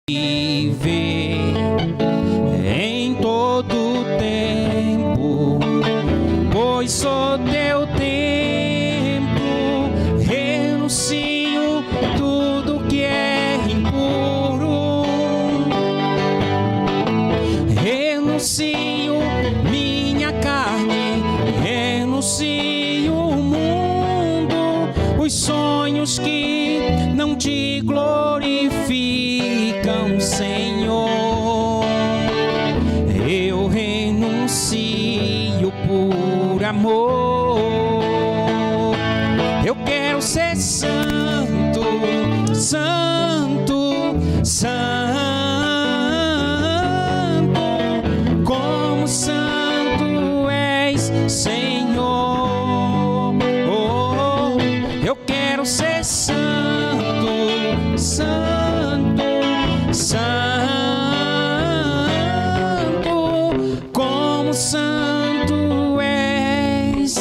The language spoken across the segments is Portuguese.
viver em todo tempo, pois sou teu templo, renuncio tudo que é impuro, renuncio minha carne, renuncio o mundo, os sonhos que não te glorificam, Senhor. Eu renuncio por amor. Eu quero ser santo, santo, santo, como santo és, Senhor. Oh, eu quero ser santo, santo, santo, como santo és,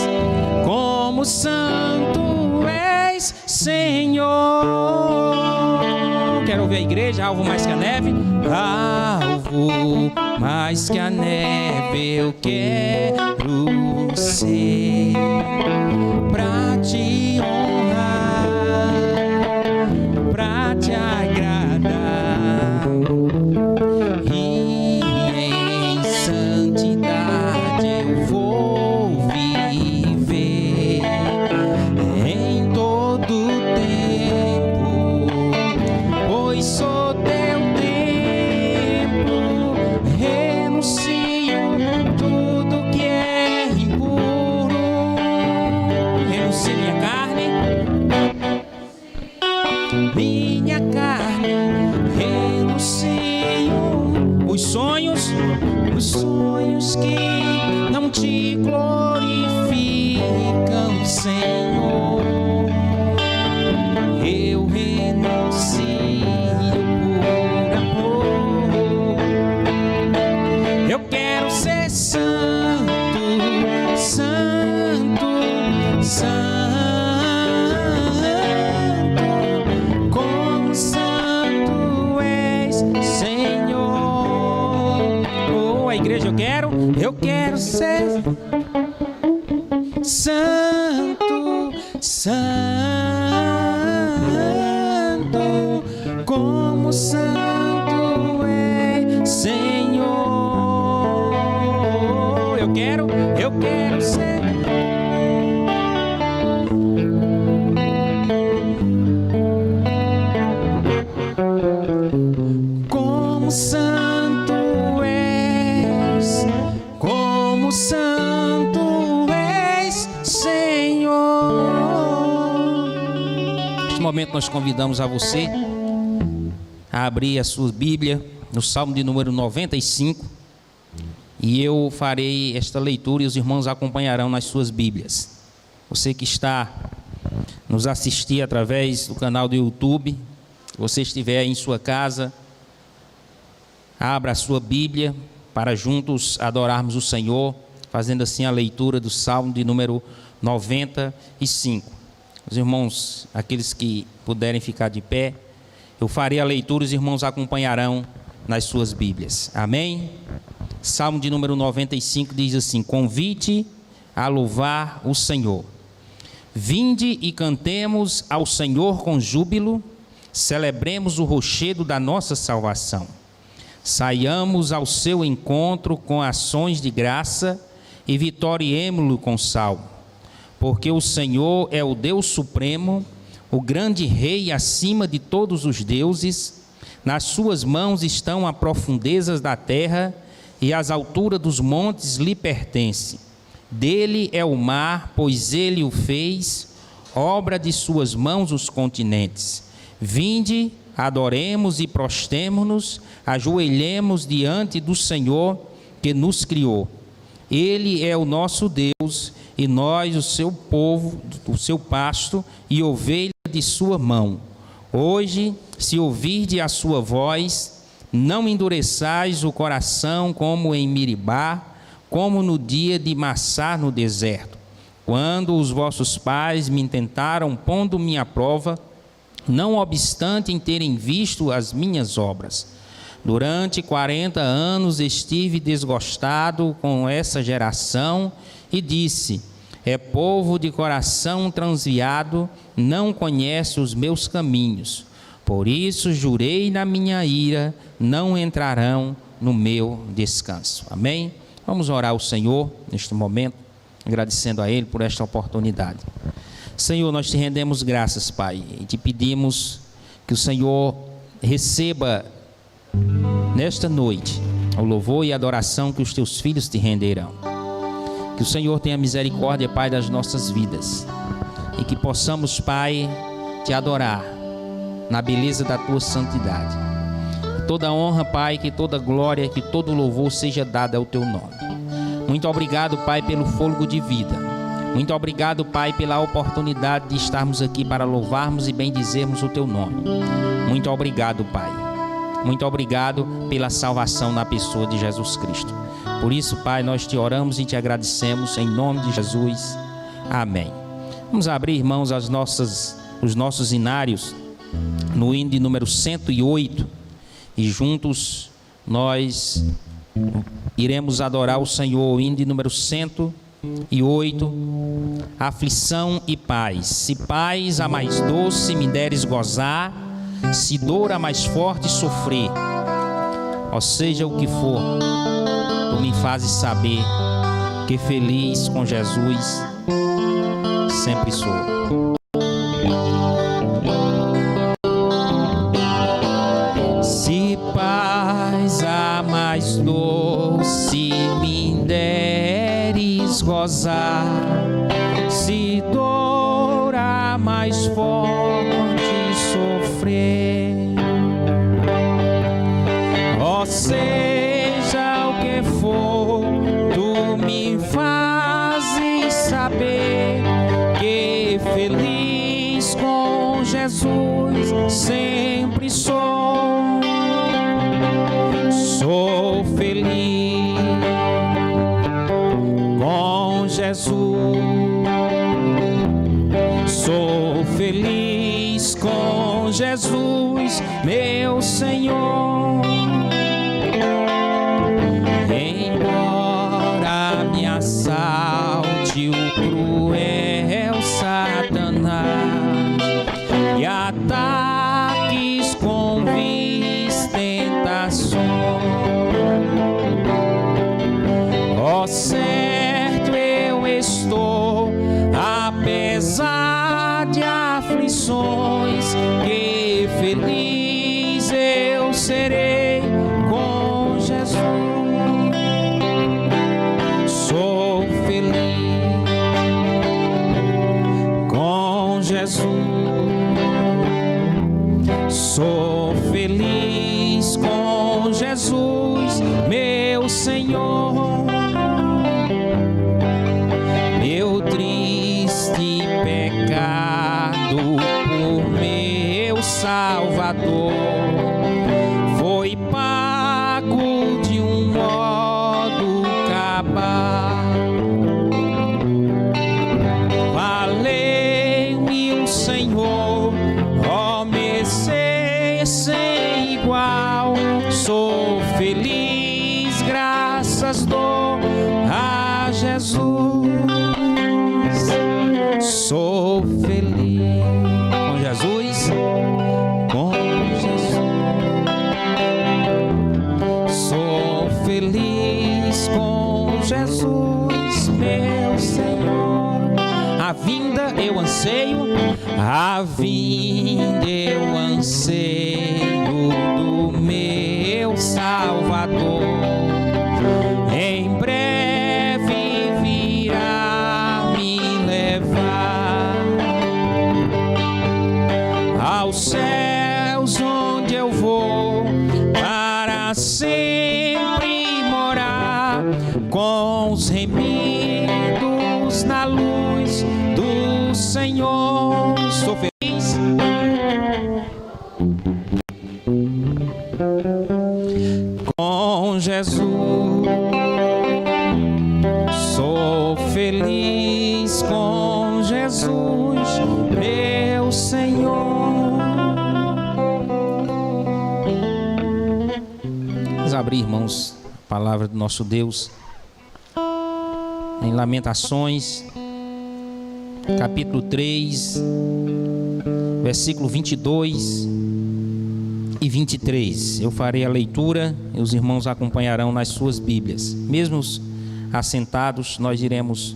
como santo és, Senhor. Quero ouvir a igreja. Alvo mais que a neve, alvo mais que a neve, eu quero ser pra te honrar, pra te agradar, e em santidade eu vou viver em todo tempo, pois sou teu templo, renuncio tudo que é impuro, renuncio minha carne, renuncio os sonhos que não te glorificam, Senhor. Eu renuncio por amor. Eu quero ser santo, santo, santo, como santo és, Senhor. Oh, a igreja, eu quero ser santo, santo, como santo é, Senhor. Eu quero ser como santo és, como santo és, Senhor. Neste momento nós convidamos a você a abrir a sua Bíblia no Salmo de número 95, e eu farei esta leitura e os irmãos acompanharão nas suas Bíblias. Você que está nos assistir através do canal do YouTube, se você estiver em sua casa, abra a sua Bíblia para juntos adorarmos o Senhor, fazendo assim a leitura do Salmo de número 95. Os irmãos, aqueles que puderem ficar de pé, eu farei a leitura e os irmãos acompanharão nas suas Bíblias. Amém? Salmo de número 95 diz assim: convite a louvar o Senhor. Vinde e cantemos ao Senhor com júbilo, celebremos o rochedo da nossa salvação. Saiamos ao seu encontro com ações de graça e vitoriemo-lo com salmo. Porque o Senhor é o Deus supremo, o grande Rei acima de todos os deuses. Nas suas mãos estão as profundezas da terra e as alturas dos montes lhe pertencem. Dele é o mar, pois ele o fez, obra de suas mãos os continentes. Vinde, adoremos e prostemo-nos, ajoelhemos diante do Senhor que nos criou. Ele é o nosso Deus e nós o seu povo, o seu pasto e ovelha de sua mão. Hoje, se ouvirdes a sua voz, não endureçais o coração como em Meribá, como no dia de Massá no deserto, quando os vossos pais me tentaram pondo-me à prova, não obstante em terem visto as minhas obras. Durante 40 anos estive desgostado com essa geração e disse: é povo de coração transviado, não conhece os meus caminhos. Por isso jurei na minha ira, não entrarão no meu descanso. Amém? Vamos orar ao Senhor neste momento, agradecendo a Ele por esta oportunidade. Senhor, nós te rendemos graças, Pai, e te pedimos que o Senhor receba nesta noite o louvor e a adoração que os teus filhos te renderão. Que o Senhor tenha misericórdia, Pai, das nossas vidas, e que possamos, Pai, te adorar na beleza da tua santidade. Que toda honra, Pai, que toda glória, que todo louvor seja dado ao teu nome. Muito obrigado, Pai, pelo fôlego de vida. Muito obrigado, Pai, pela oportunidade de estarmos aqui para louvarmos e bendizermos o teu nome. Muito obrigado, Pai. Muito obrigado pela salvação na pessoa de Jesus Cristo. Por isso, Pai, nós te oramos e te agradecemos em nome de Jesus. Amém. Vamos abrir, irmãos, os nossos inários no hino de número 108 e juntos nós iremos adorar o Senhor. O hino de número 108, aflição e paz. Se paz a mais doce me deres gozar, se dor a mais forte sofrer, ou seja o que for, tu me fazes saber que feliz com Jesus sempre sou. Se paz a mais doce me deres gozar, se dor a mais forte sofrer, ó seja o que for, tu me fazes saber que feliz com Jesus sempre sou. Sou feliz com Jesus, sou feliz com Jesus, meu Senhor. Embora me assalte o cruel Satanás e ataques com vis tentações, ó certo eu estou, apesar de aflições, que feliz eu serei com Jesus. Sou feliz com Jesus, sou feliz com Jesus, meu Senhor. Meu triste pecado por meu Salvador foi pago de um modo cabal. Valeu-me o Senhor, ó Messias sem igual. Sou feliz, graças dou a Jesus. Sou feliz com Jesus, com Jesus. Sou feliz com Jesus, meu Senhor. A vinda eu anseio, a vinda eu anseio do meu Salvador. Em breve virá me levar aos céus, onde eu vou para sempre morar com os remidos na luz do Senhor. Sou feliz com Jesus, sou feliz com Jesus, meu Senhor. abrir, irmãos, a palavra do nosso Deus em Lamentações, capítulo 3, versículo 22 e 23. Eu farei a leitura e os irmãos acompanharão nas suas Bíblias. Mesmo assentados, nós iremos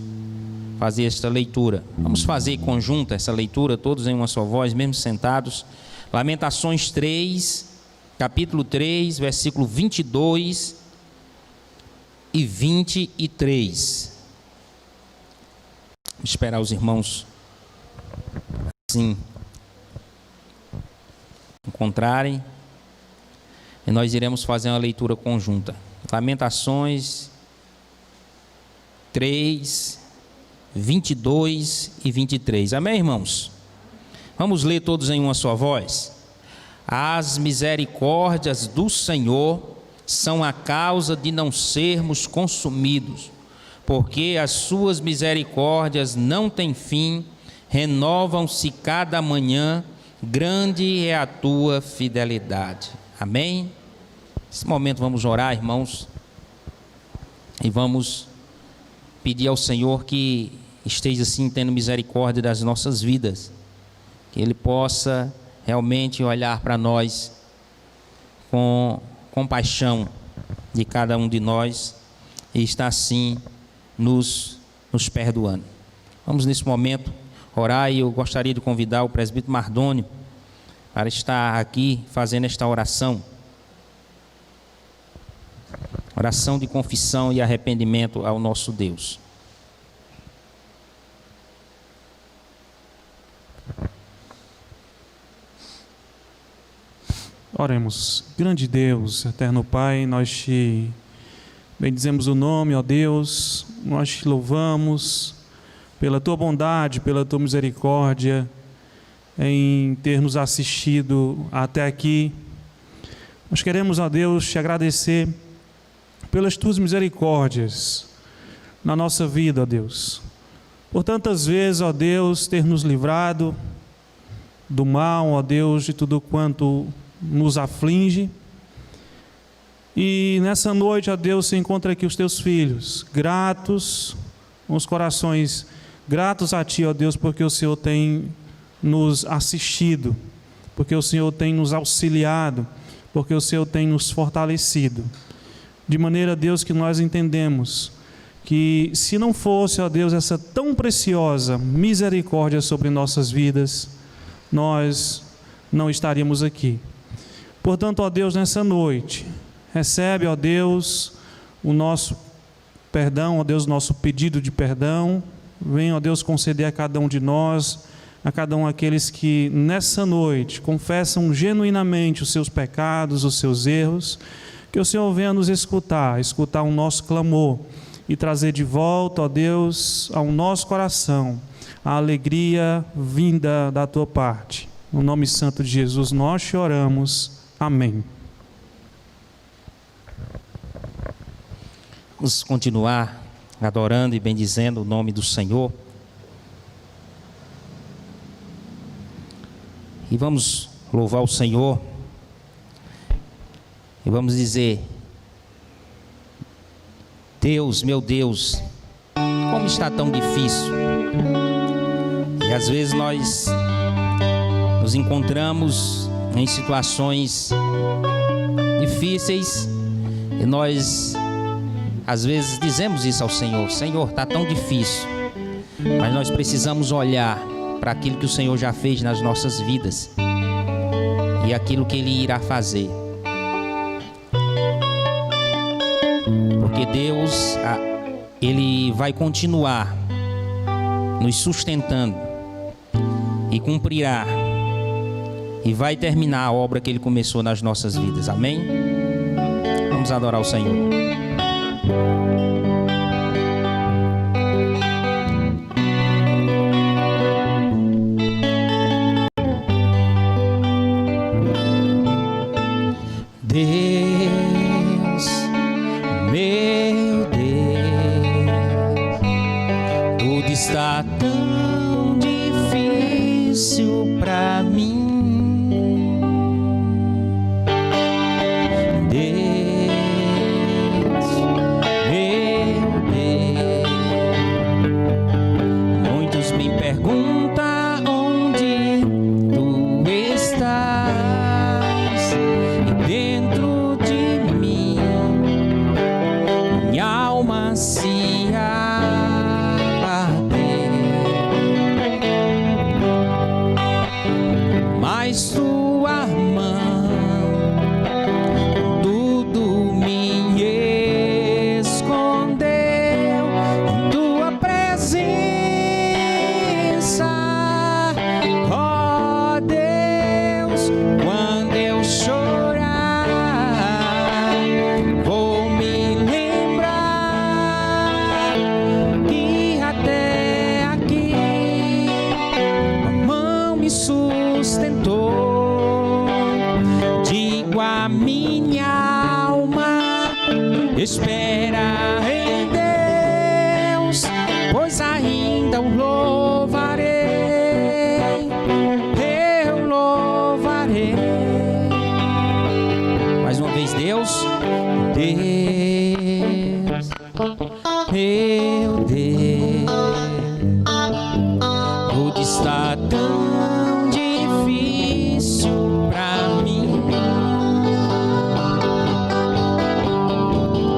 fazer esta leitura. Vamos fazer conjunta essa leitura, todos em uma só voz, mesmo sentados. Lamentações 3, capítulo 3, versículo 22 e 23. Vou esperar os irmãos assim encontrarem e nós iremos fazer uma leitura conjunta. Lamentações 3, 22 e 23. Amém, irmãos? Vamos ler todos em uma só voz. As misericórdias do Senhor são a causa de não sermos consumidos, porque as suas misericórdias não têm fim, renovam-se cada manhã, grande é a tua fidelidade. Amém? Nesse momento vamos orar, irmãos, e vamos pedir ao Senhor que esteja assim tendo misericórdia das nossas vidas, que Ele possa realmente olhar para nós com compaixão de cada um de nós e estar assim nos perdoando. Vamos nesse momento orar e eu gostaria de convidar o presbítero Mardônio para estar aqui fazendo esta oração. Oração de confissão e arrependimento ao nosso Deus. Oremos. Grande Deus, eterno Pai, nós te bendizemos o nome, ó Deus, nós te louvamos pela tua bondade, pela tua misericórdia em ter nos assistido até aqui. Nós queremos, ó Deus, te agradecer pelas tuas misericórdias na nossa vida, ó Deus. Por tantas vezes, ó Deus, ter nos livrado do mal, ó Deus, de tudo quanto nos aflige. E nessa noite, ó Deus, se encontra aqui os teus filhos, gratos, com os corações gratos a Ti, ó Deus, porque o Senhor tem nos assistido, porque o Senhor tem nos auxiliado, porque o Senhor tem nos fortalecido. De maneira, Deus, que nós entendemos que se não fosse, ó Deus, essa tão preciosa misericórdia sobre nossas vidas, nós não estaríamos aqui. Portanto, ó Deus, nessa noite, recebe, ó Deus, o nosso perdão, ó Deus, o nosso pedido de perdão. Venha, ó Deus, conceder a cada um de nós, a cada um aqueles que nessa noite confessam genuinamente os seus pecados, os seus erros, que o Senhor venha nos escutar o nosso clamor e trazer de volta, ó Deus, ao nosso coração a alegria vinda da Tua parte. No nome santo de Jesus nós te oramos. Amém. Vamos continuar adorando e bendizendo o nome do Senhor. E vamos louvar o Senhor. E vamos dizer: Deus, meu Deus, como está tão difícil. E às vezes nós nos encontramos em situações difíceis e nós às vezes dizemos isso ao Senhor: Senhor, está tão difícil. Mas nós precisamos olhar para aquilo que o Senhor já fez nas nossas vidas e aquilo que Ele irá fazer. Porque Deus, Ele vai continuar nos sustentando e cumprirá e vai terminar a obra que Ele começou nas nossas vidas. Amém? Vamos adorar o Senhor. Deus, meu Deus, tudo está tão difícil pra mim. Deus, se abater, mas tua mão tudo me escondeu em tua presença, ó Deus. Quando eu chorar, vou me lembrar que até aqui a mão me sustentou. Digo a minha alma, espera em Deus, pois ainda o louvarei, eu louvarei. Mais uma vez, Deus, Deus, meu Deus, tudo está tão difícil pra mim.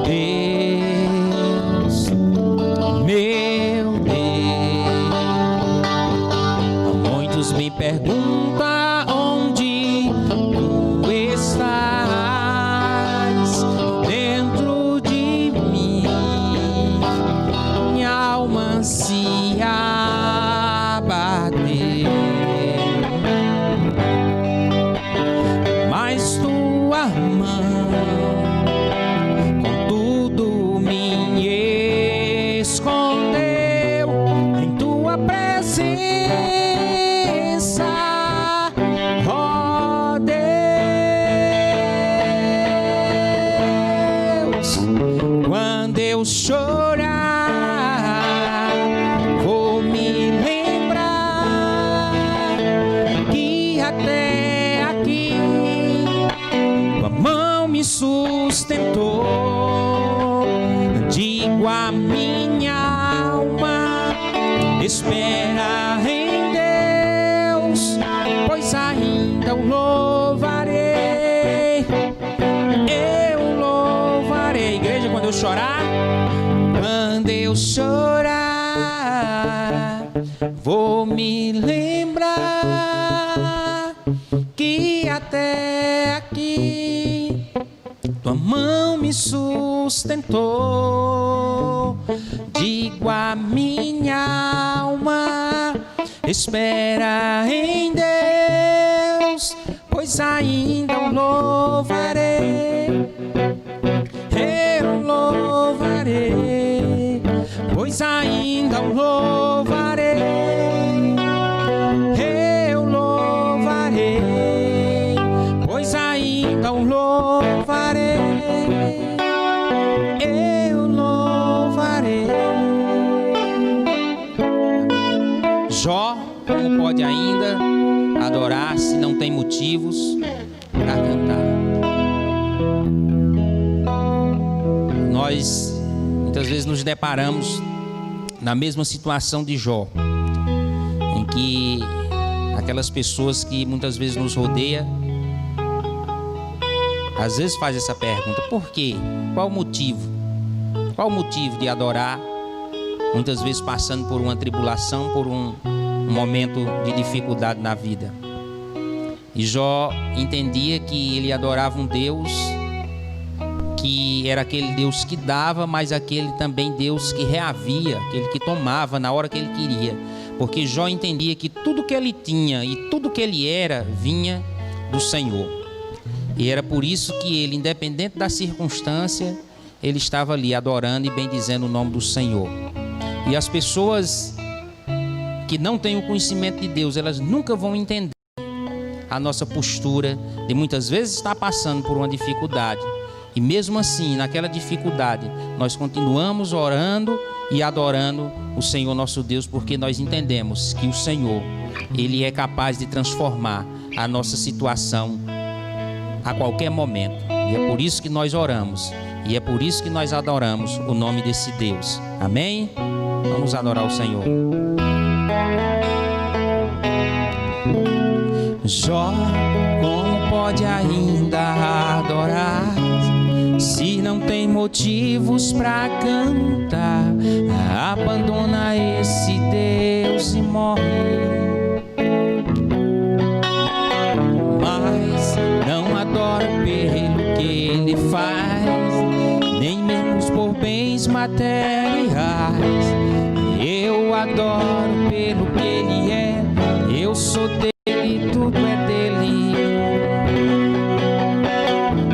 Deus, meu Deus, muitos me perguntam onde tu estás dentro de mim. Minha alma se abateu, mas tua mão contudo me escondeu em tua presença, ó Deus. Quando eu chorar, vou me lembrar que até aqui tua mão me sustentou. Digo a minha alma, espera em Deus, pois ainda o louvarei, eu louvarei. Igreja, quando eu chorar, quando eu chorar, vou me lembrar que até aqui tua mão me sustentou. Digo a minha alma, espera em Deus, pois ainda o louvarei, eu louvarei, pois ainda o louvarei, eu louvarei, pois ainda o louvarei, eu louvarei. Jó não pode ainda adorar se não tem motivos para cantar. Nós muitas vezes nos deparamos na mesma situação de Jó, em que aquelas pessoas que muitas vezes nos rodeiam, às vezes faz essa pergunta: por quê? Qual o motivo? Qual o motivo de adorar? Muitas vezes passando por uma tribulação, por um momento de dificuldade na vida. E Jó entendia que ele adorava um Deus que era aquele Deus que dava, mas aquele também Deus que reavia, aquele que tomava na hora que ele queria. Porque Jó entendia que tudo que ele tinha e tudo que ele era vinha do Senhor. E era por isso que ele, independente da circunstância, ele estava ali adorando e bendizendo o nome do Senhor. E as pessoas que não têm o conhecimento de Deus, elas nunca vão entender a nossa postura de muitas vezes estar passando por uma dificuldade. E mesmo assim, naquela dificuldade, nós continuamos orando e adorando o Senhor nosso Deus, porque nós entendemos que o Senhor, Ele é capaz de transformar a nossa situação a qualquer momento. E é por isso que nós oramos, e é por isso que nós adoramos o nome desse Deus. Amém? Vamos adorar o Senhor. Jó, como pode ainda adorar Se não tem motivos pra cantar, abandona esse Deus e morre. Mas não adoro pelo que ele faz, nem menos por bens materiais. Eu adoro pelo que ele é, eu sou dele, tudo é dele.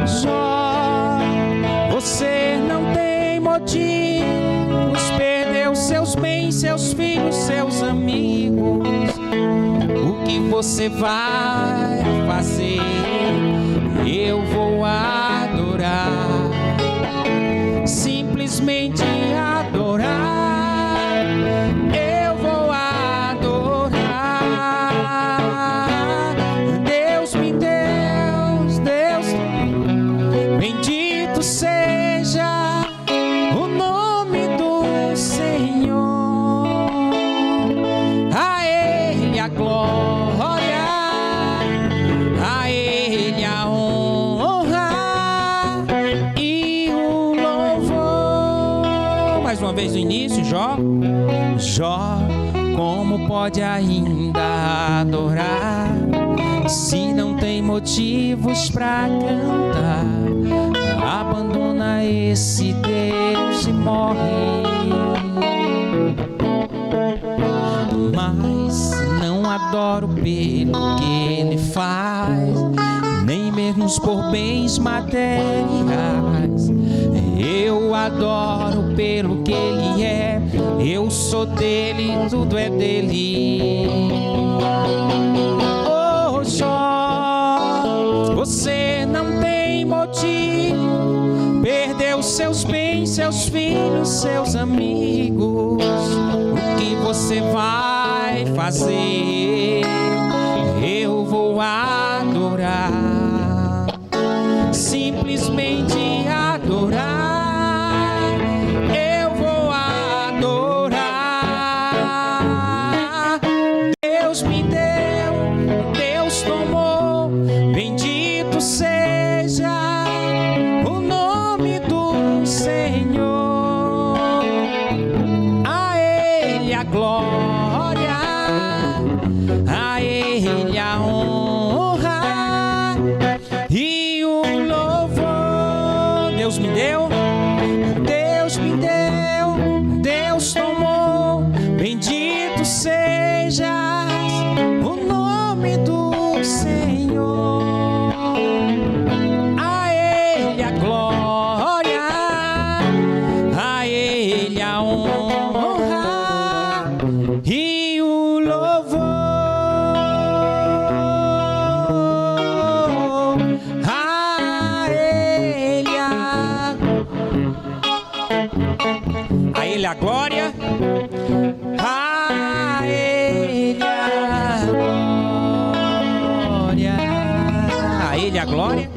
Só você não tem motivos, perdeu seus bens, seus filhos, seus amigos. O que você vai fazer? Eu vou adorar, simplesmente adorar. Eu vou adorar. Deus me deu, Deus, bendito seja o nome do Senhor. A Ele a glória, a Ele a honra e o louvor. Mais uma vez no início, Jó, como pode ainda adorar se não tem motivos pra cantar? Abandona esse Deus e morre. Mas não adoro pelo que ele faz, nem mesmo por bens materiais. Eu adoro pelo que ele é, eu sou dele, tudo é dele. Oh, Jó, você não tem motivo, perdeu seus bens, seus filhos, seus amigos. O que você vai fazer? Eu vou adorar, simplesmente adorar. Eu vou adorar. Deus me deu, Deus tomou, bendito seja o nome do Senhor. A Ele a glória, a Ele a honra e o louvor. Deus me deu, Deus me deu, Deus tomou, bendito seja o nome do Senhor. A Ele a glória, a Ele a honra e o louvor. A Ele a glória, a Ele a glória, a Ele a glória,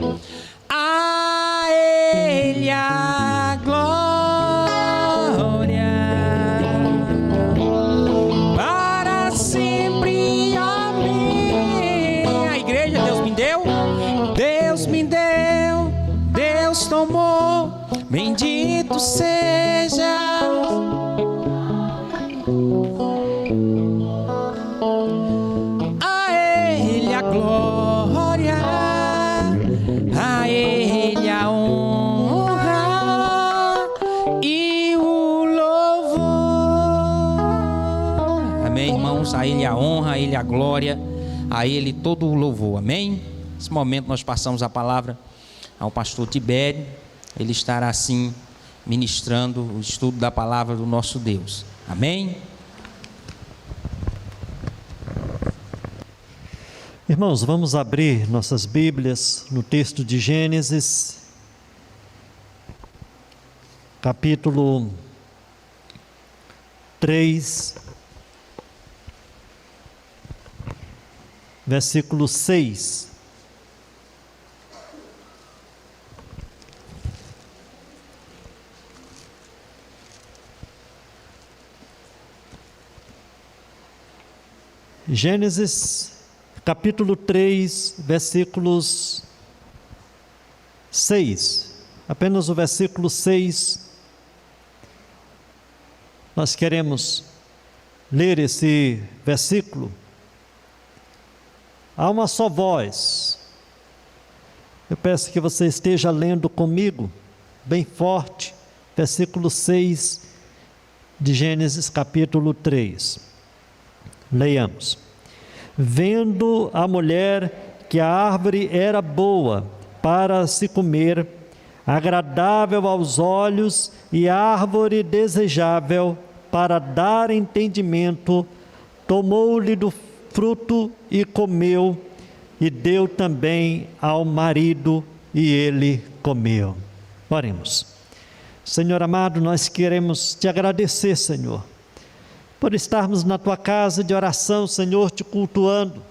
a Ele a glória, para sempre, amém. A igreja, Deus me deu, Deus me deu, Deus tomou, bendito seja. A Ele a glória, a Ele a honra e o louvor. Amém, irmãos? A Ele a honra, a Ele a glória, a Ele todo o louvor. Amém? Nesse momento nós passamos a palavra ao pastor Tibério. Ele estará assim ministrando o estudo da palavra do nosso Deus. Amém? Irmãos, vamos abrir nossas Bíblias no texto de Gênesis, capítulo 3, versículo 6. Gênesis, capítulo 3, versículos 6 apenas o versículo 6. Nós queremos ler esse versículo. Há uma só voz. Eu peço que você esteja lendo comigo, bem forte, versículo 6 de Gênesis capítulo 3. Leiamos. Vendo a mulher que a árvore era boa para se comer, agradável aos olhos e árvore desejável para dar entendimento, tomou-lhe do fruto e comeu, e deu também ao marido, e ele comeu. Oremos. Senhor amado, nós queremos te agradecer, Senhor, por estarmos na tua casa de oração, Senhor, te cultuando.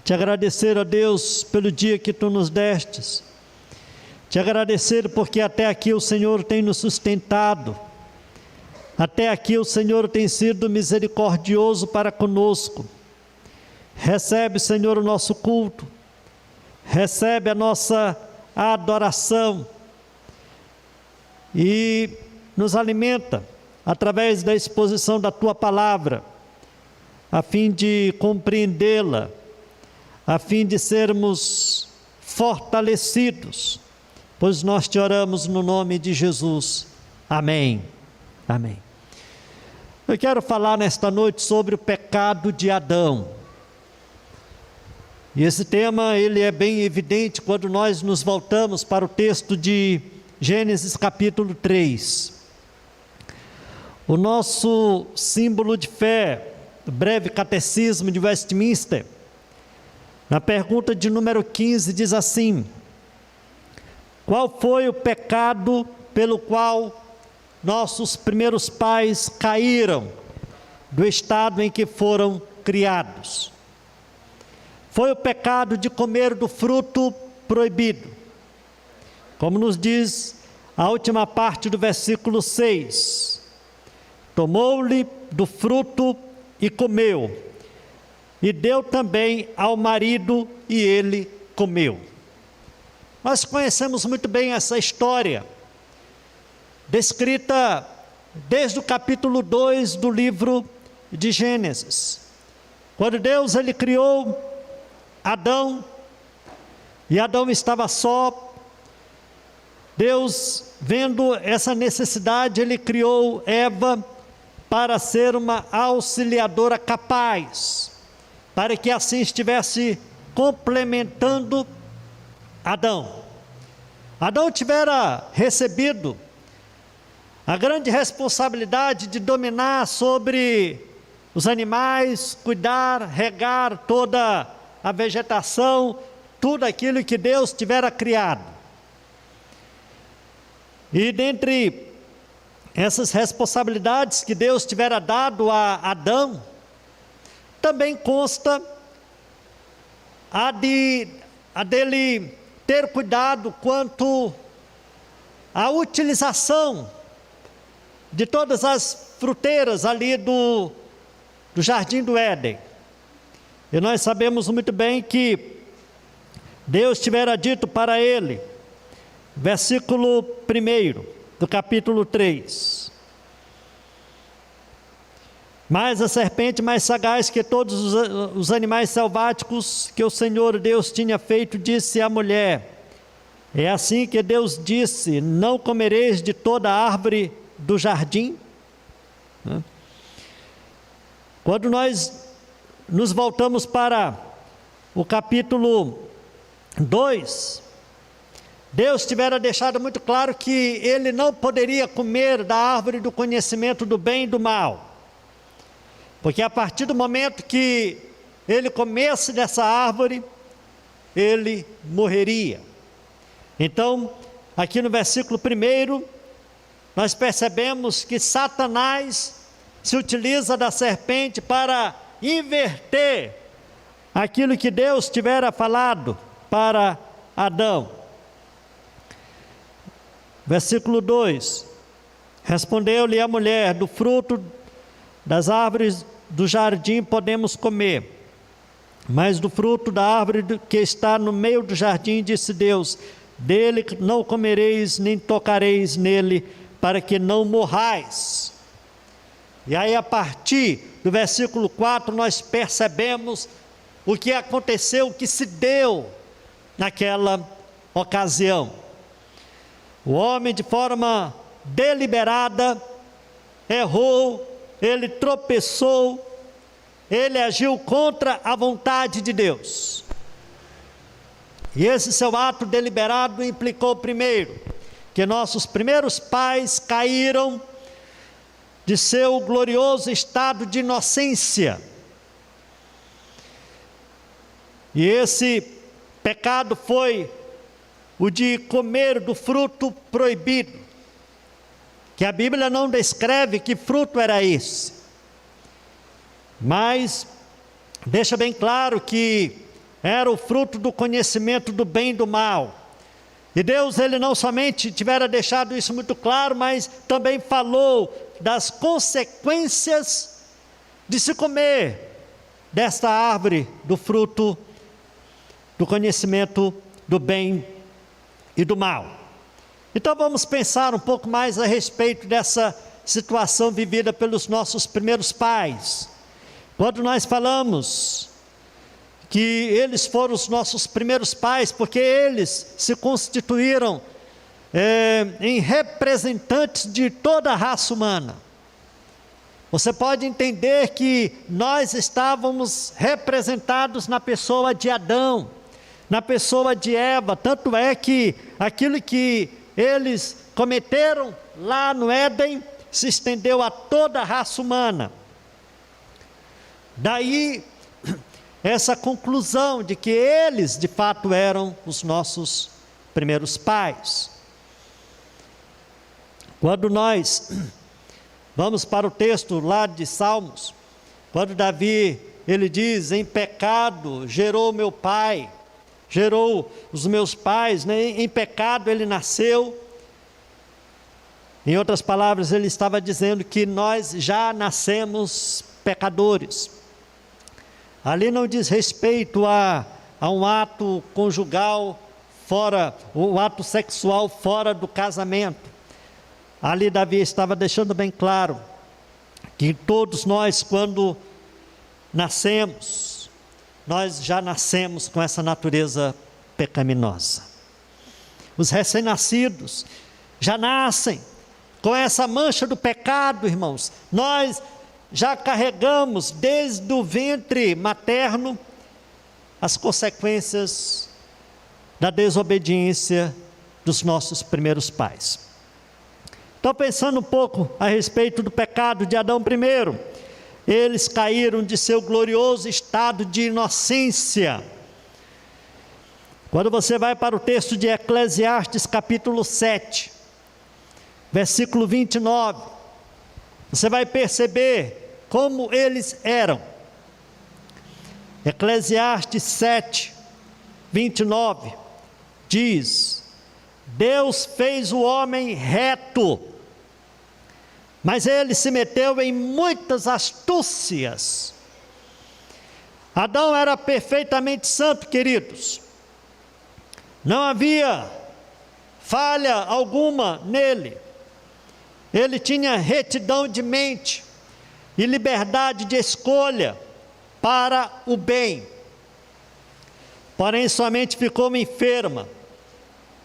Te agradecer, ó Deus, pelo dia que tu nos destes. Te agradecer porque até aqui o Senhor tem nos sustentado. Até aqui o Senhor tem sido misericordioso para conosco. Recebe, Senhor, o nosso culto. Recebe a nossa adoração. E nos alimenta através da exposição da tua palavra, a fim de compreendê-la, a fim de sermos fortalecidos, pois nós te oramos no nome de Jesus. Amém. Amém. Eu quero falar nesta noite sobre o pecado de Adão. E esse tema, ele é bem evidente quando nós nos voltamos para o texto de Gênesis capítulo 3. O nosso símbolo de fé, o breve catecismo de Westminster, na pergunta de número 15, diz assim: qual foi o pecado pelo qual nossos primeiros pais caíram do estado em que foram criados? Foi o pecado de comer do fruto proibido. Como nos diz a última parte do versículo 6, tomou-lhe do fruto e comeu, e deu também ao marido, e ele comeu. Nós conhecemos muito bem essa história, descrita desde o capítulo 2 do livro de Gênesis, quando Deus ele criou Adão, e Adão estava só. Deus, vendo essa necessidade, ele criou Eva para ser uma auxiliadora capaz, para que assim estivesse complementando Adão. Adão tivera recebido a grande responsabilidade de dominar sobre os animais, cuidar, regar toda a vegetação, tudo aquilo que Deus tivera criado. E dentre essas responsabilidades que Deus tivera dado a Adão, também consta a dele ter cuidado quanto à utilização de todas as fruteiras ali do jardim do Éden. E nós sabemos muito bem que Deus tivera dito para ele, versículo 1 do capítulo 3: mas a serpente mais sagaz que todos os animais selváticos que o Senhor Deus tinha feito, disse à mulher: é assim que Deus disse, não comereis de toda a árvore do jardim? Quando nós nos voltamos para o capítulo 2, Deus tivera deixado muito claro que ele não poderia comer da árvore do conhecimento do bem e do mal, porque a partir do momento que ele comesse dessa árvore, ele morreria. Então, aqui no versículo 1, nós percebemos que Satanás se utiliza da serpente para inverter aquilo que Deus tivera falado para Adão. Versículo 2: respondeu-lhe a mulher: do fruto das árvores do jardim podemos comer, mas do fruto da árvore que está no meio do jardim, disse Deus: dele não comereis, nem tocareis nele, para que não morrais. E aí, a partir do versículo 4, nós percebemos o que aconteceu, o que se deu naquela ocasião. O homem, de forma deliberada, errou, ele tropeçou, ele agiu contra a vontade de Deus. E esse seu ato deliberado implicou, primeiro, que nossos primeiros pais caíram de seu glorioso estado de inocência. E esse pecado foi o de comer do fruto proibido, que a Bíblia não descreve que fruto era esse, mas deixa bem claro que era o fruto do conhecimento do bem e do mal. E Deus, ele não somente tivera deixado isso muito claro, mas também falou das consequências de se comer desta árvore do fruto do conhecimento do bem e do mal. Então vamos pensar um pouco mais a respeito dessa situação vivida pelos nossos primeiros pais. Quando nós falamos que eles foram os nossos primeiros pais, porque eles se constituíram em representantes de toda a raça humana. Você pode entender que nós estávamos representados na pessoa de Adão, na pessoa de Eva, tanto é que aquilo que eles cometeram lá no Éden se estendeu a toda a raça humana. Daí essa conclusão de que eles de fato eram os nossos primeiros pais. Quando nós vamos para o texto lá de Salmos, quando Davi, ele diz: em pecado gerou meu pai, gerou os meus pais, né? Em pecado ele nasceu. Em outras palavras, ele estava dizendo que nós já nascemos pecadores. Ali não diz respeito a um ato conjugal fora, um ato sexual fora do casamento. Ali Davi estava deixando bem claro que todos nós, quando nascemos, nós já nascemos com essa natureza pecaminosa. Os recém-nascidos já nascem com essa mancha do pecado, irmãos. Nós já carregamos desde o ventre materno as consequências da desobediência dos nossos primeiros pais. Então, pensando um pouco a respeito do pecado de Adão primeiro, eles caíram de seu glorioso estado de inocência. Quando você vai para o texto de Eclesiastes capítulo 7, versículo 29, você vai perceber como eles eram. Eclesiastes 7, 29, diz: Deus fez o homem reto, mas ele se meteu em muitas astúcias. Adão era perfeitamente santo, queridos. Não havia falha alguma nele. Ele tinha retidão de mente e liberdade de escolha para o bem. Porém, sua mente ficou enferma,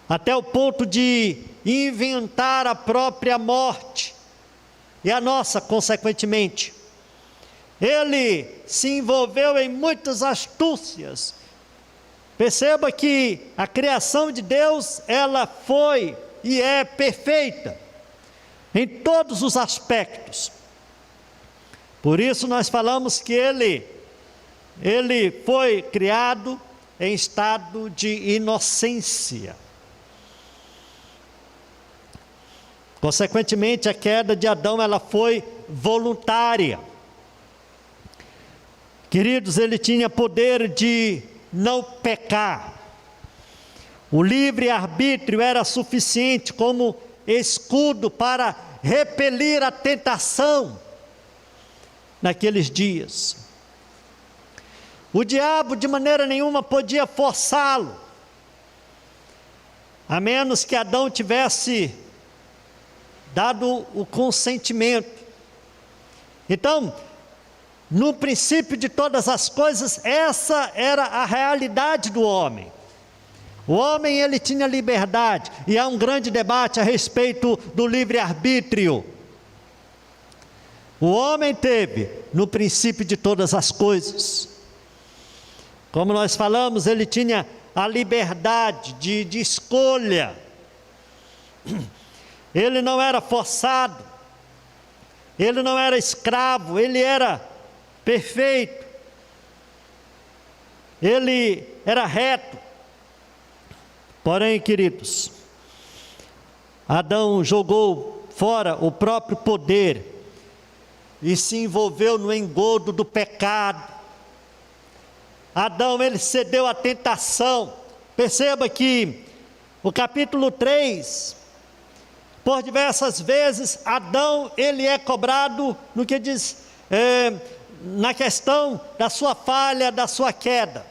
até o ponto de inventar a própria morte, e a nossa, consequentemente. Ele se envolveu em muitas astúcias. Perceba que a criação de Deus, ela foi e é perfeita em todos os aspectos. Por isso nós falamos que ele foi criado em estado de inocência. Consequentemente, a queda de Adão, ela foi voluntária. Queridos, ele tinha poder de não pecar. O livre-arbítrio era suficiente como escudo para repelir a tentação naqueles dias. O diabo de maneira nenhuma podia forçá-lo a menos que Adão tivesse dado o consentimento. Então, no princípio de todas as coisas, essa era a realidade do homem. O homem, ele tinha liberdade, e há um grande debate a respeito do livre-arbítrio. O homem teve no princípio de todas as coisas. Como nós falamos, ele tinha a liberdade de escolha. Ele não era forçado, ele não era escravo, ele era perfeito, ele era reto. Porém, queridos, Adão jogou fora o próprio poder e se envolveu no engodo do pecado. Adão, ele cedeu à tentação. Perceba que o capítulo 3, por diversas vezes, Adão, ele é cobrado no que diz, na questão da sua falha, da sua queda.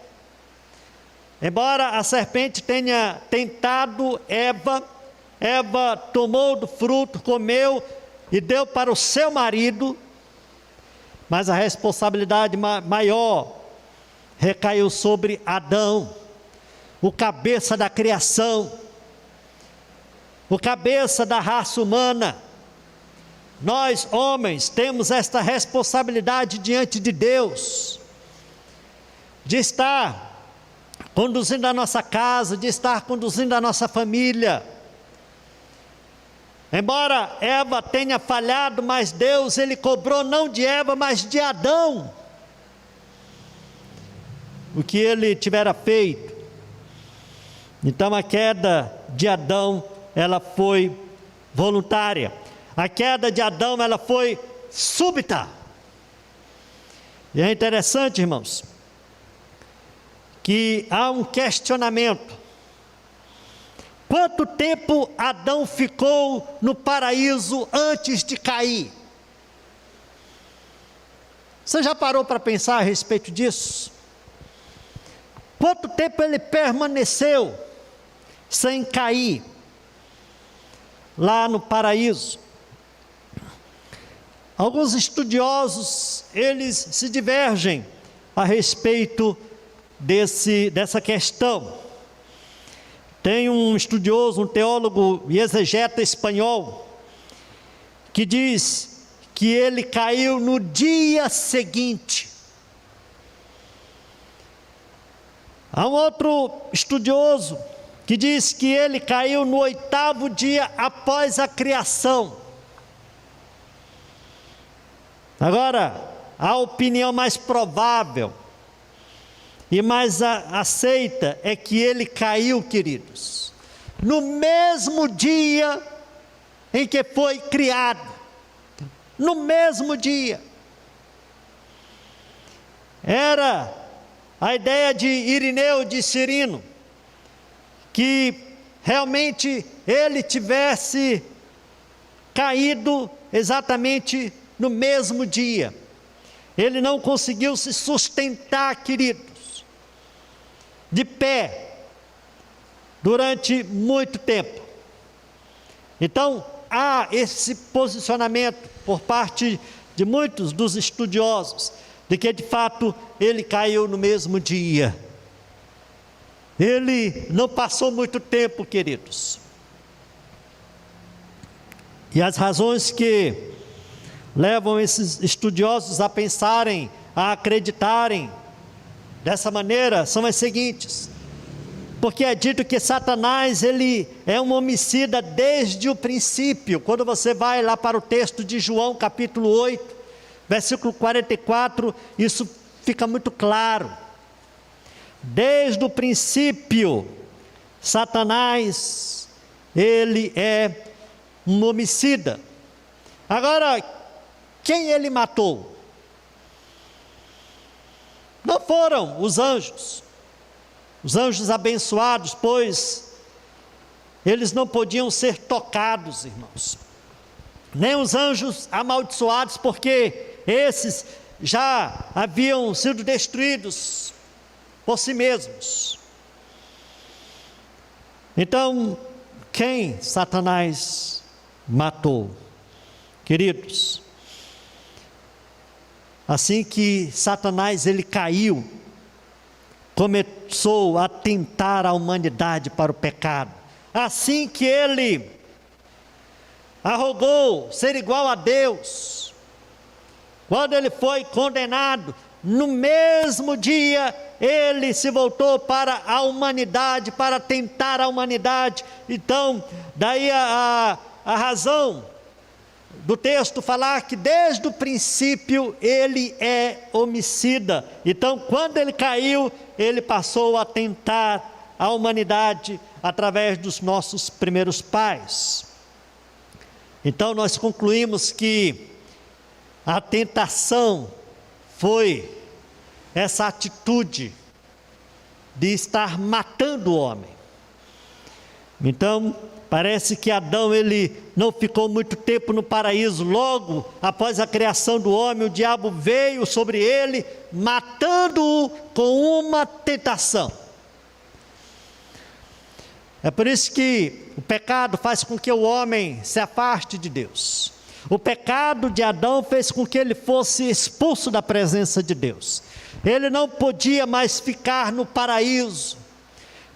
Embora a serpente tenha tentado Eva, Eva tomou do fruto, comeu e deu para o seu marido, mas a responsabilidade maior recaiu sobre Adão, o cabeça da criação, o cabeça da raça humana. Nós, homens, temos esta responsabilidade diante de Deus, de estar conduzindo a nossa casa, de estar conduzindo a nossa família. Embora Eva tenha falhado, mas Deus, ele cobrou não de Eva, mas de Adão o que ele tivera feito. Então a queda de Adão, ela foi voluntária. A queda de Adão, ela foi súbita. E é interessante, irmãos, que há um questionamento. Quanto tempo Adão ficou no paraíso antes de cair? Você já parou para pensar a respeito disso? Quanto tempo ele permaneceu sem cair lá no paraíso? Alguns estudiosos, eles se divergem a respeito dessa questão. Tem um estudioso, um teólogo e exegeta espanhol, que diz que ele caiu no dia seguinte. Há um outro estudioso que diz que ele caiu no 8º dia após a criação. Agora, a opinião mais provável e mais aceita é que ele caiu, queridos, no mesmo dia em que foi criado. No mesmo dia. Era a ideia de Irineu de Cirino, que realmente ele tivesse caído exatamente no mesmo dia. Ele não conseguiu se sustentar, queridos, de pé, durante muito tempo. Então, há esse posicionamento por parte de muitos dos estudiosos, de que de fato ele caiu no mesmo dia. Ele não passou muito tempo, queridos. E as razões que levam esses estudiosos a pensarem, a acreditarem dessa maneira, são as seguintes. Porque é dito que Satanás, ele é um homicida desde o princípio. Quando você vai lá para o texto de João, capítulo 8, versículo 44, isso fica muito claro. Desde o princípio, Satanás, ele é um homicida. Agora, quem ele matou? Não foram os anjos abençoados, pois eles não podiam ser tocados, irmãos. Nem os anjos amaldiçoados, porque esses já haviam sido destruídos por si mesmos. Então, quem Satanás matou? Queridos, assim que Satanás ele caiu, começou a tentar a humanidade para o pecado. Assim que ele arrogou ser igual a Deus, quando ele foi condenado, no mesmo dia ele se voltou para a humanidade, para tentar a humanidade. Então, daí a razão do texto falar que desde o princípio ele é homicida. Então, quando ele caiu, ele passou a tentar a humanidade através dos nossos primeiros pais. Então, nós concluímos que a tentação foi essa atitude de estar matando o homem. Então, parece que Adão ele não ficou muito tempo no paraíso. Logo após a criação do homem, o diabo veio sobre ele, matando-o com uma tentação. É por isso que o pecado faz com que o homem se afaste de Deus. O pecado de Adão fez com que ele fosse expulso da presença de Deus. Ele não podia mais ficar no paraíso,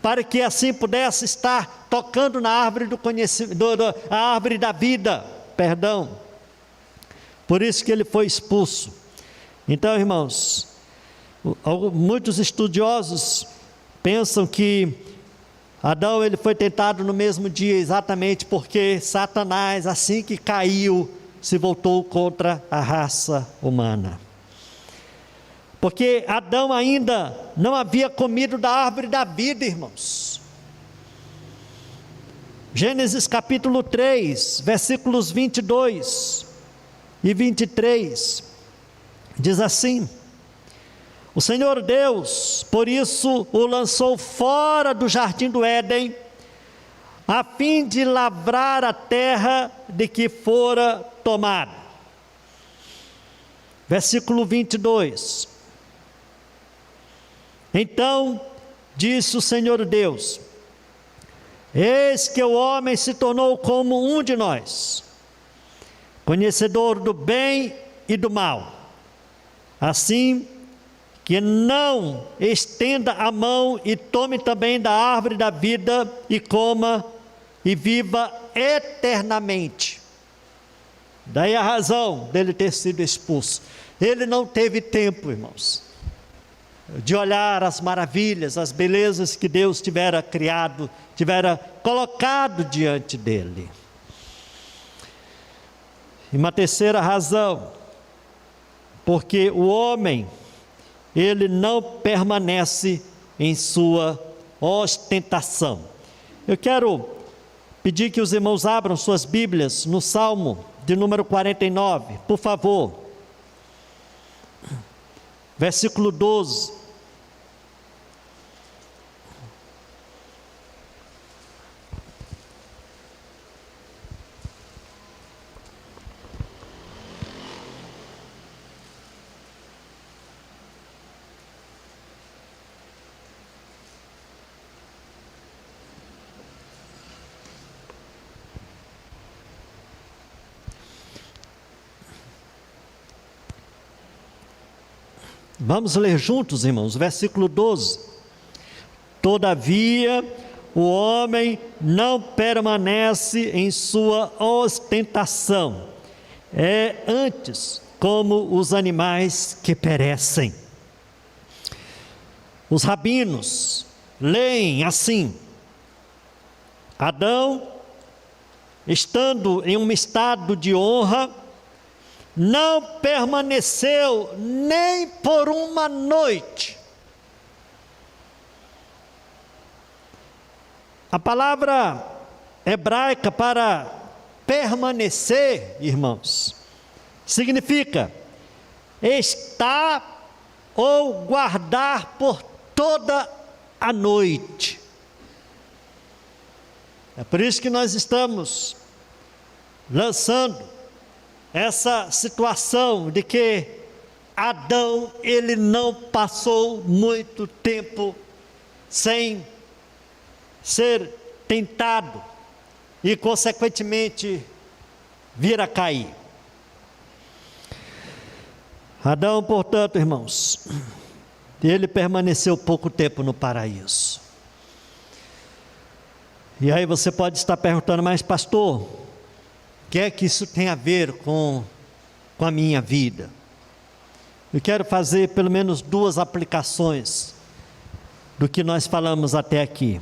para que assim pudesse estar tocando na árvore do conhecimento, a árvore da vida, perdão. Por isso que ele foi expulso. Então, irmãos, muitos estudiosos pensam que Adão ele foi tentado no mesmo dia, exatamente porque Satanás, assim que caiu, se voltou contra a raça humana. Porque Adão ainda não havia comido da árvore da vida, irmãos. Gênesis capítulo 3, versículos 22 e 23, diz assim: o Senhor Deus, por isso, o lançou fora do jardim do Éden, a fim de lavrar a terra de que fora tomada. Versículo 22. Então disse o Senhor Deus: eis que o homem se tornou como um de nós, conhecedor do bem e do mal, assim que não estenda a mão e tome também da árvore da vida e coma e viva eternamente. Daí a razão dele ter sido expulso. Ele não teve tempo, irmãos, de olhar as maravilhas, as belezas que Deus tivera criado, tivera colocado diante dele. E uma terceira razão, porque o homem, ele não permanece em sua ostentação. Eu quero pedir que os irmãos abram suas Bíblias no Salmo de número 49, por favor. Versículo 12. Vamos ler juntos, irmãos, versículo 12. Todavia, o homem não permanece em sua ostentação, é antes como os animais que perecem. Os rabinos leem assim: Adão, estando em um estado de honra, não permaneceu nem por uma noite. A palavra hebraica para permanecer, irmãos, significa estar ou guardar por toda a noite. É por isso que nós estamos lançando essa situação de que Adão, ele não passou muito tempo sem ser tentado e, consequentemente, vir a cair. Adão, portanto, irmãos, ele permaneceu pouco tempo no paraíso. E aí você pode estar perguntando, mas pastor, o que é que isso tem a ver com a minha vida? Eu quero fazer pelo menos 2 aplicações do que nós falamos até aqui.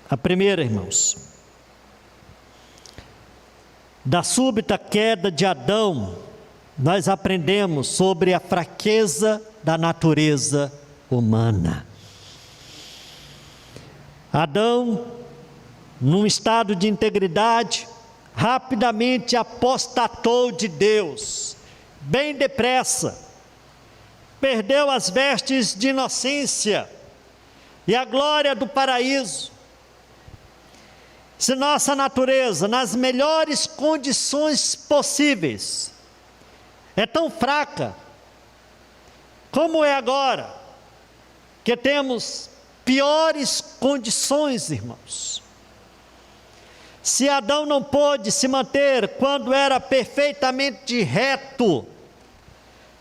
A primeira, irmãos, da súbita queda de Adão, nós aprendemos sobre a fraqueza da natureza humana. Adão, num estado de integridade, rapidamente apostatou de Deus, bem depressa, perdeu as vestes de inocência e a glória do paraíso. Se nossa natureza, nas melhores condições possíveis, é tão fraca, como é agora, que temos piores condições, irmãos. Se Adão não pôde se manter quando era perfeitamente reto,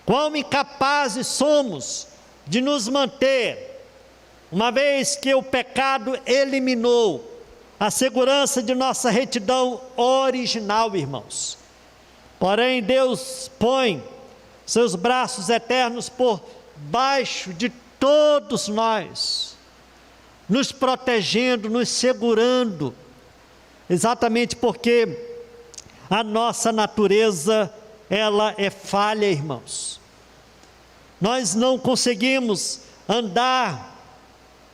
quão incapazes somos de nos manter, uma vez que o pecado eliminou a segurança de nossa retidão original, irmãos. Porém, Deus põe seus braços eternos por baixo de todos nós, nos protegendo, nos segurando, exatamente porque a nossa natureza, ela é falha, irmãos. Nós não conseguimos andar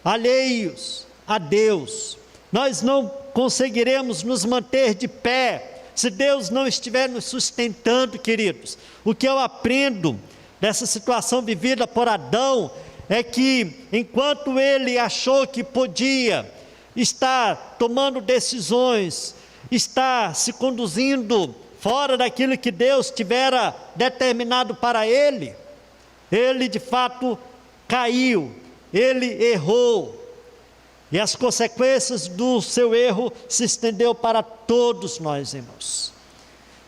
alheios a Deus, nós não conseguiremos nos manter de pé, se Deus não estiver nos sustentando, queridos. O que eu aprendo dessa situação vivida por Adão, é que enquanto ele achou que podia estar tomando decisões, estar se conduzindo fora daquilo que Deus tivera determinado para ele, ele de fato caiu, ele errou, e as consequências do seu erro se estendeu para todos nós, irmãos.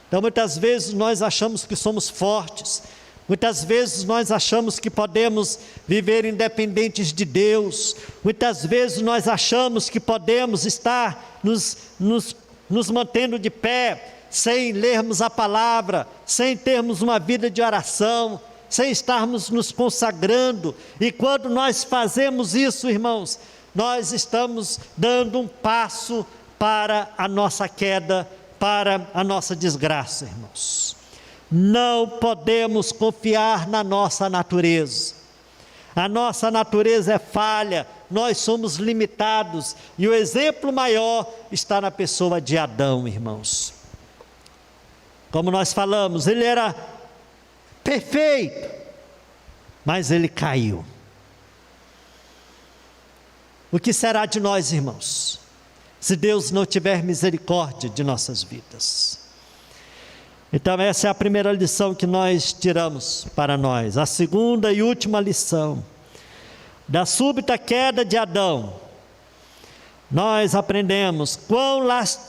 Então muitas vezes nós achamos que somos fortes, muitas vezes nós achamos que podemos viver independentes de Deus, muitas vezes nós achamos que podemos estar nos mantendo de pé, sem lermos a palavra, sem termos uma vida de oração, sem estarmos nos consagrando, e quando nós fazemos isso, irmãos, nós estamos dando um passo para a nossa queda, para a nossa desgraça, irmãos. Não podemos confiar na nossa natureza. A nossa natureza é falha, nós somos limitados, e o exemplo maior está na pessoa de Adão, irmãos. Como nós falamos, ele era perfeito, mas ele caiu. O que será de nós, irmãos, se Deus não tiver misericórdia de nossas vidas? Então essa é a primeira lição que nós tiramos para nós. A segunda e última lição, da súbita queda de Adão, nós aprendemos quão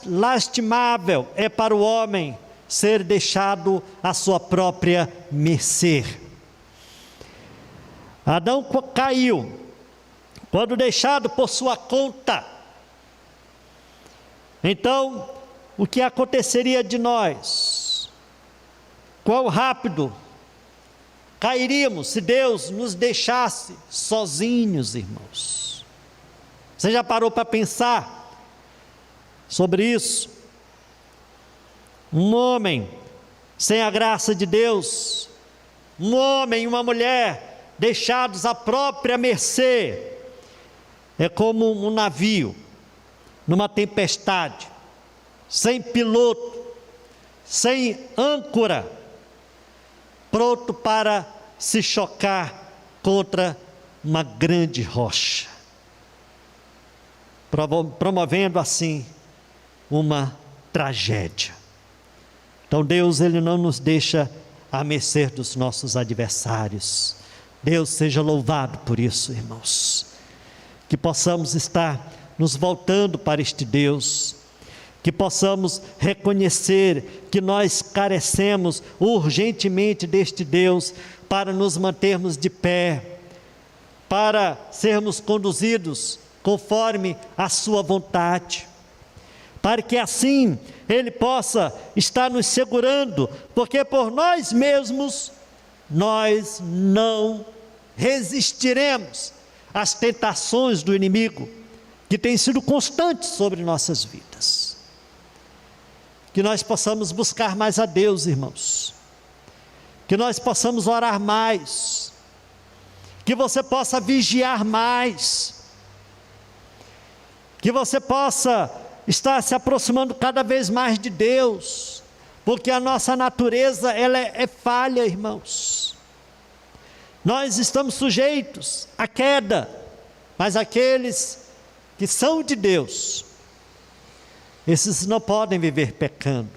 lastimável é para o homem ser deixado à sua própria mercê. Adão caiu quando deixado por sua conta. Então, o que aconteceria de nós? Quão rápido cairíamos se Deus nos deixasse sozinhos, irmãos? Você já parou para pensar sobre isso? Um homem sem a graça de Deus, um homem e uma mulher deixados à própria mercê, é como um navio numa tempestade, sem piloto, sem âncora, pronto para se chocar contra uma grande rocha, promovendo assim uma tragédia. Então Deus, ele não nos deixa à mercê dos nossos adversários. Deus seja louvado por isso, irmãos. Que possamos estar nos voltando para este Deus, que possamos reconhecer que nós carecemos urgentemente deste Deus para nos mantermos de pé, para sermos conduzidos conforme a sua vontade, para que assim Ele possa estar nos segurando, porque por nós mesmos nós não resistiremos às tentações do inimigo, que têm sido constantes sobre nossas vidas. Que nós possamos buscar mais a Deus, irmãos, que nós possamos orar mais, que você possa vigiar mais, que você possa estar se aproximando cada vez mais de Deus, porque a nossa natureza ela é falha, irmãos. Nós estamos sujeitos à queda, mas aqueles que são de Deus, esses não podem viver pecando,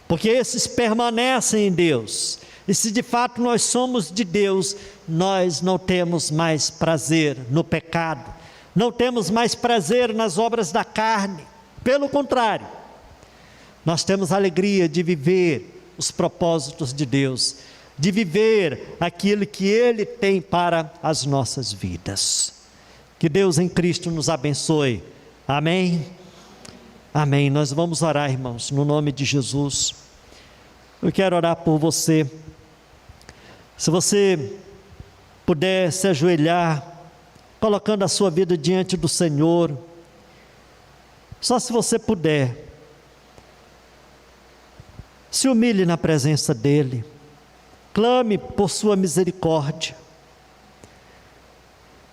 porque esses permanecem em Deus. E se de fato nós somos de Deus, nós não temos mais prazer no pecado, não temos mais prazer nas obras da carne. Pelo contrário, nós temos a alegria de viver os propósitos de Deus, de viver aquilo que Ele tem para as nossas vidas. Que Deus em Cristo nos abençoe. Amém? Amém. Nós vamos orar, irmãos, no nome de Jesus. Eu quero orar por você. Se você puder se ajoelhar, colocando a sua vida diante do Senhor, só se você puder, se humilhe na presença dEle, clame por sua misericórdia,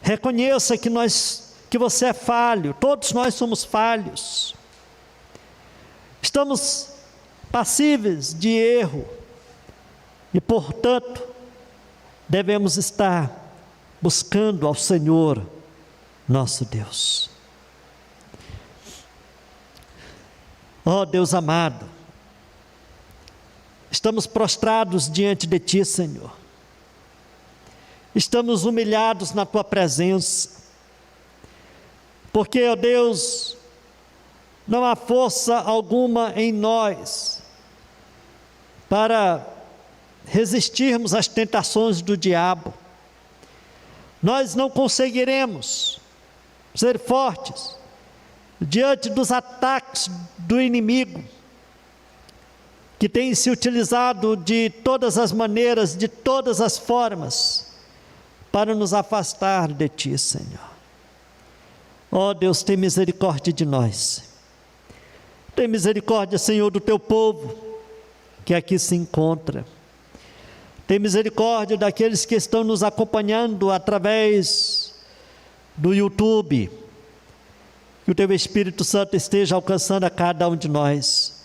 reconheça que você é falho, todos nós somos falhos, estamos passíveis de erro, e portanto, devemos estar buscando ao Senhor, nosso Deus. Ó Deus amado, estamos prostrados diante de Ti, Senhor. Estamos humilhados na Tua presença, porque, ó Deus, não há força alguma em nós para resistirmos às tentações do diabo. Nós não conseguiremos ser fortes diante dos ataques do inimigo, que tem se utilizado de todas as maneiras, de todas as formas, para nos afastar de Ti, Senhor. Ó Deus, tem misericórdia de nós. Tem misericórdia, Senhor, do Teu povo que aqui se encontra. Tem misericórdia daqueles que estão nos acompanhando através do YouTube. Que o Teu Espírito Santo esteja alcançando a cada um de nós.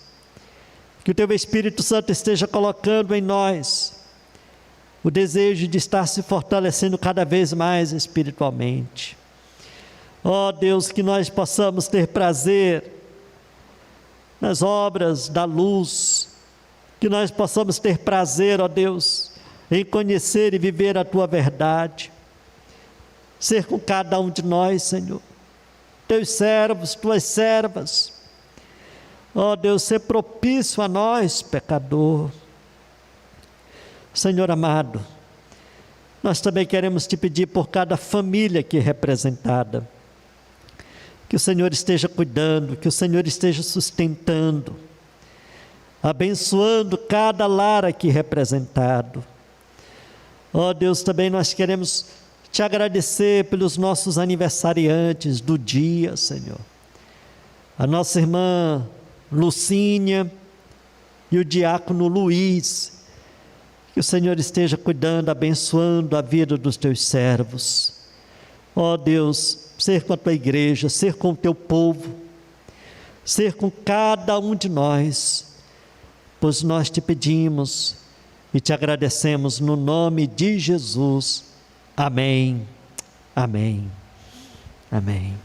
Que o Teu Espírito Santo esteja colocando em nós o desejo de estar se fortalecendo cada vez mais espiritualmente. Ó Deus, que nós possamos ter prazer nas obras da luz, que nós possamos ter prazer, ó Deus, em conhecer e viver a Tua verdade, ser com cada um de nós, Senhor, Teus servos, Tuas servas, ó Deus, ser propício a nós, pecador. Senhor amado, nós também queremos Te pedir por cada família aqui representada, que o Senhor esteja cuidando, que o Senhor esteja sustentando, abençoando cada lar aqui representado. Ó Deus, também nós queremos Te agradecer pelos nossos aniversariantes do dia, Senhor. A nossa irmã Lucínia e o diácono Luiz. Que o Senhor esteja cuidando, abençoando a vida dos Teus servos. Ó Deus, ser com a Tua igreja, ser com o Teu povo, ser com cada um de nós, pois nós Te pedimos e Te agradecemos no nome de Jesus. Amém, amém, amém.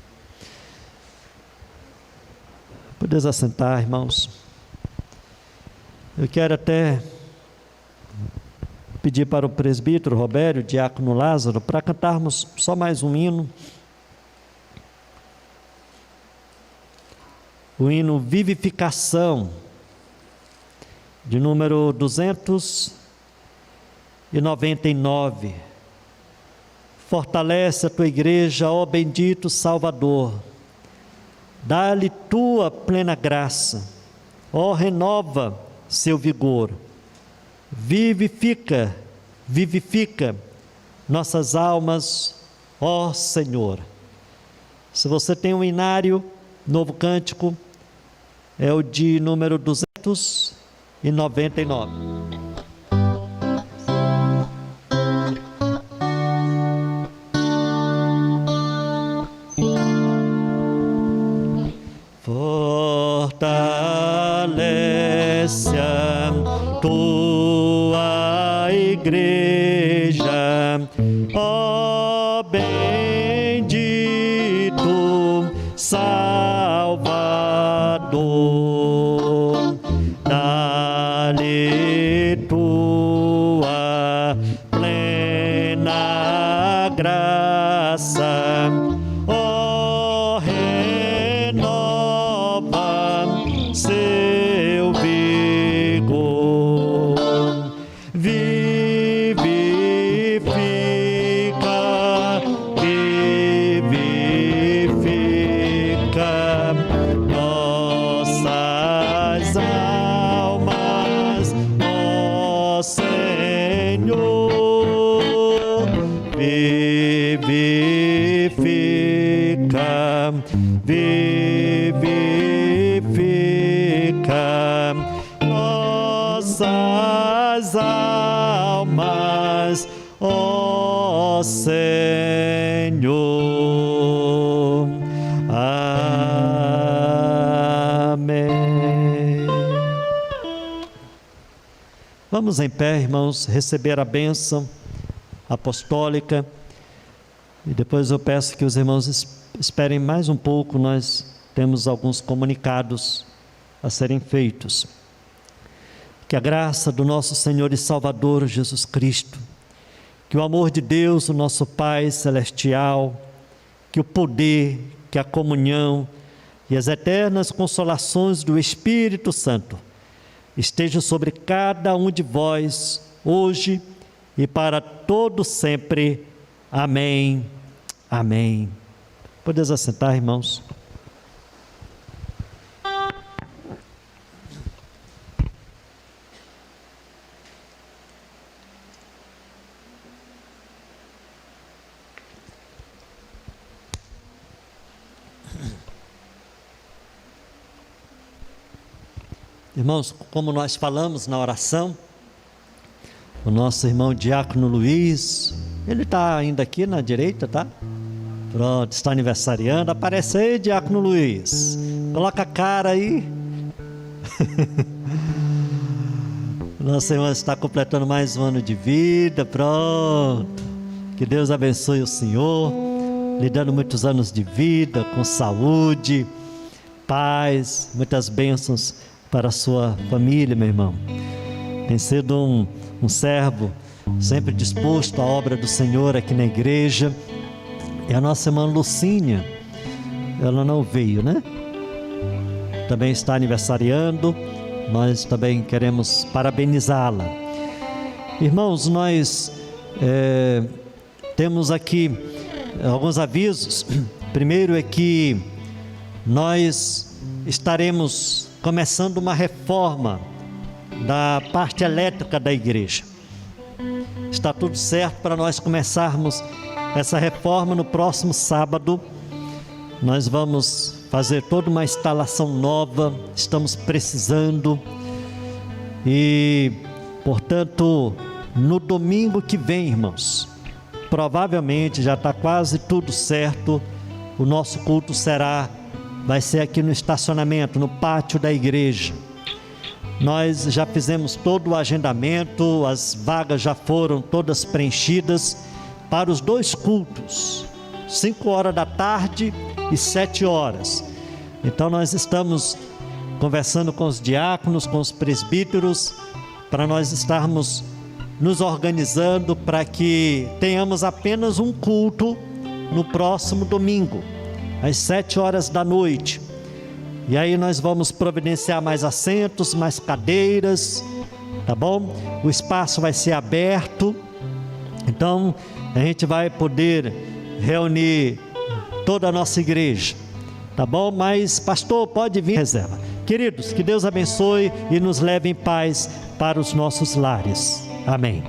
Podeis assentar, irmãos. Eu quero até pedir para o presbítero Robério, o diácono Lázaro, para cantarmos só mais um hino. o hino Vivificação, de número 299. Fortalece a tua igreja, ó bendito Salvador. Dá-lhe tua plena graça, ó renova seu vigor. Vivifica nossas almas, ó Senhor. Se você tem um inário, novo cântico, é o de número 299. Fortalece a tua igreja, ó bendito Salvador. Dá-lhe tua plena graça, ó renova seu vigor. Vivifica nossas almas, ó Senhor. Vivifica nossas almas, ó Senhor. Amém. Vamos em pé, irmãos, receber a bênção apostólica. E depois eu peço que os irmãos esperem mais um pouco, nós temos alguns comunicados a serem feitos. Que a graça do nosso Senhor e Salvador Jesus Cristo, que o amor de Deus, o nosso Pai Celestial, que o poder, que a comunhão e as eternas consolações do Espírito Santo estejam sobre cada um de vós, hoje e para todo sempre. Amém. Amém. Podeis assentar, irmãos. Irmãos, como nós falamos na oração, o nosso irmão Diácono Luiz, ele está ainda aqui na direita, tá? Pronto, está aniversariando. Aparece aí, Diácono Luiz. Coloca a cara aí. Nosso irmão está completando mais um ano de vida. Pronto. Que Deus abençoe o senhor, lhe dando muitos anos de vida, com saúde, paz, muitas bênçãos para a sua família, meu irmão. Tem sido um servo sempre disposto à obra do Senhor aqui na igreja. E a nossa irmã Lucínia, ela não veio, né? Também está aniversariando. Nós também queremos parabenizá-la. Irmãos, nós temos aqui alguns avisos. Primeiro é que nós estaremos começando uma reforma da parte elétrica da igreja. Está tudo certo para nós começarmos essa reforma no próximo sábado. Nós vamos fazer toda uma instalação nova, estamos precisando. E, portanto, no domingo que vem, irmãos, provavelmente já está quase tudo certo. O nosso culto vai ser aqui no estacionamento, no pátio da igreja. Nós já fizemos todo o agendamento, as vagas já foram todas preenchidas para os dois cultos, 5 horas da tarde e 7 horas. Então nós estamos conversando com os diáconos, com os presbíteros, para nós estarmos nos organizando para que tenhamos apenas um culto no próximo domingo, às 7 horas da noite. E aí nós vamos providenciar mais assentos, mais cadeiras, tá bom? O espaço vai ser aberto, então a gente vai poder reunir toda a nossa igreja, tá bom? Mas pastor, pode vir reserva. Queridos, que Deus abençoe e nos leve em paz para os nossos lares. Amém.